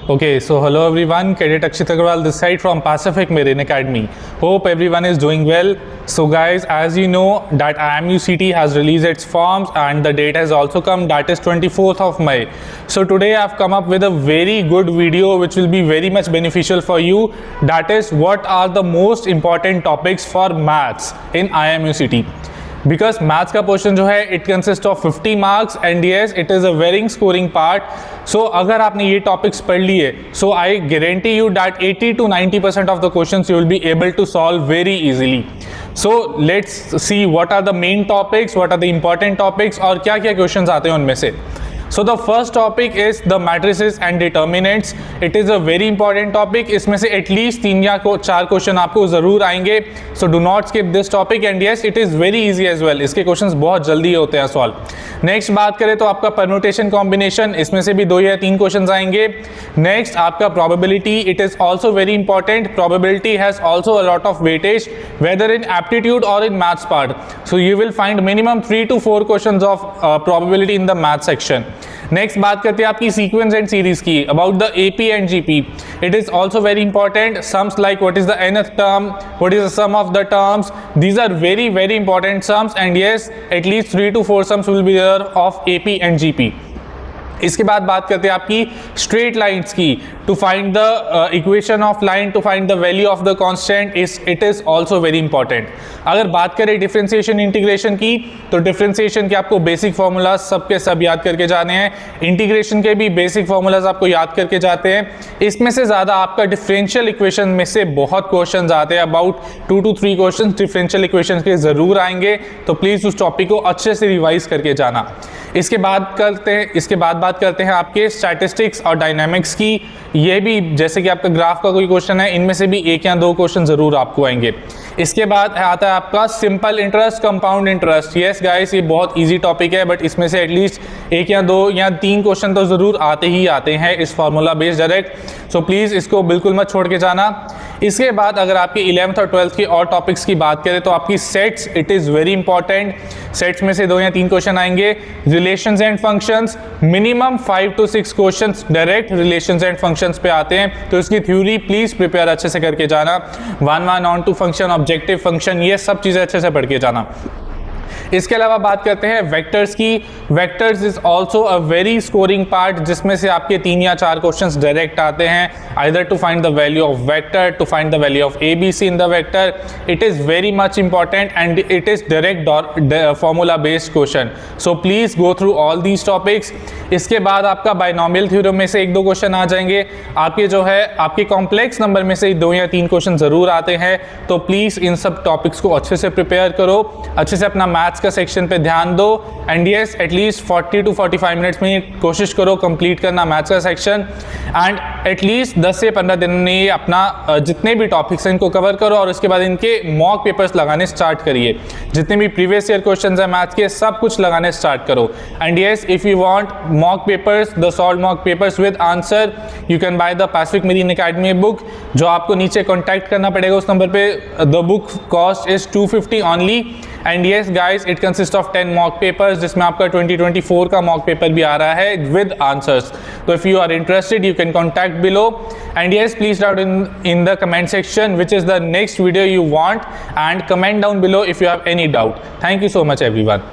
Okay, so hello everyone, Cadet Akshit Agarwal this side from Pacific Marine Academy. Hope everyone is doing well. So guys, as you know that IMUCT has released its forms and the date has also come, that is 24th of May. So today I have come up with a very good video which will be very much beneficial for you. That is, what are the most important topics for maths in IMUCT. Because maths का portion जो है it consist of 50 marks and yes it is a very scoring part. So अगर आपने ये topics पढ़ लिए, so I guarantee you that 80 to 90% of the questions you will be able to solve very easily. So let's see what are the main topics, what are the important topics और क्या क्या questions आते हैं उनमें से. So the first topic is the matrices and determinants. It is a very important topic. इसमें से at least 3 या 4 क्वेश्चन आपको ज़रूर आएंगे. So do not skip this topic and yes, it is very easy as well. इसके questions बहुत जल्दी होते हैं सॉल्व. नेक्स्ट बात करें तो आपका परम्यूटेशन कॉम्बिनेशन, इसमें से भी 2 या 3 क्वेश्चन आएंगे. नेक्स्ट आपका probability, it is also very important. Probability has also a lot of weightage whether in aptitude और in maths part. So you will find minimum 3 to 4 question of probability in the math section. Next बात करते हैं आपकी sequence and series की, about the AP and GP. It is also very important. Sums like what is the nth term, what is the sum of the terms, these are very very important sums and yes at least 3 to 4 sums will be there of AP and GP. इसके बाद बात करते हैं आपकी straight lines की. To find the equation of line, to find the value of the constant it is also very important. अगर बात करें डिफरेंशिएशन इंटीग्रेशन की, तो डिफरेंशिएशन के आपको बेसिक फार्मूलाज सबके सब याद करके जाने हैं. इंटीग्रेशन के भी बेसिक फार्मूलाज आपको याद करके जाते हैं. इसमें से ज़्यादा आपका डिफरेंशियल इक्वेशन में से बहुत क्वेश्चन आते हैं. About 2 to 3 question differential equation के ज़रूर आएंगे. तो प्लीज़ उस टॉपिक को अच्छे से रिवाइज करके जाना. इसके बाद बात करते हैं आपके स्टैटिस्टिक्स और डायनामिक्स की. ये भी जैसे कि आपका ग्राफ का कोई क्वेश्चन है, इनमें से भी 1 या 2 क्वेश्चन जरूर आपको आएंगे. इसके बाद आता है आपका simple interest, compound interest. Yes guys, ये बहुत इजी टॉपिक है बट इसमें से एटलीस्ट 1 या 2 या 3 क्वेश्चन तो जरूर आते ही आते हैं इस formula based direct. So please इसको बिल्कुल मत छोड़ के जाना. इसके बाद अगर आपकी 11th और 12th की और टॉपिक्स की बात करें तो आपकी sets, it is very important. Sets में से 2 या 3 क्वेश्चन आएंगे. Relations and functions, minimum 5 to 6 questions direct relations and functions पे आते हैं. तो इसकी थ्योरी प्लीज़ प्रिपेयर अच्छे से करके जाना. 1 onto function, objective function, ये सब चीज़ें अच्छे से पढ़ के जाना. इसके अलावा बात करते हैं वेक्टर्स की. Vectors is also a very scoring part, जिसमें से आपके 3 या 4 क्वेश्चंस डायरेक्ट आते हैं. Either to find the value of vector, to find the value of ABC in the vector. It is very much important and it is direct formula based question. So please go through all these topics. इसके बाद आपका binomial theorem में से 1-2 question आ जाएंगे. आपके जो है आपके कॉम्प्लेक्स नंबर में से 2 या 3 क्वेश्चन ज़रूर आते हैं. तो प्लीज़ इन सब टॉपिक्स को अच्छे से प्रिपेयर करो, अच्छे से अपना मैथ्स का सेक्शन पे ध्यान दो. And yes, at least 40 to 45 minutes में कोशिश करो कंप्लीट करना मैथ्स का सेक्शन. एंड एटलीस्ट 10 से 15 दिन में अपना जितने भी टॉपिक्स हैं इनको कवर करो और उसके बाद इनके मॉक पेपर्स लगाने स्टार्ट करिए. जितने भी प्रीवियस ईयर क्वेश्चन हैं मैथ्स के, सब कुछ लगाने स्टार्ट करो. And yes, if you want mock papers, the solve mock papers with answer, you can by the Pacific marine academy book, जो आपको नीचे कॉन्टैक्ट करना पड़ेगा उस नंबर पे. The book cost is 250 only. And yes guys, it consist of 10 mock papers, जिसमें आपका 2024 का मॉक पेपर भी आ रहा है विद आंसर्स. तो if you are interested you can contact below. And yes, please doubt in the comment section which is the next video you want and comment down below if you have any doubt. Thank you so much everyone.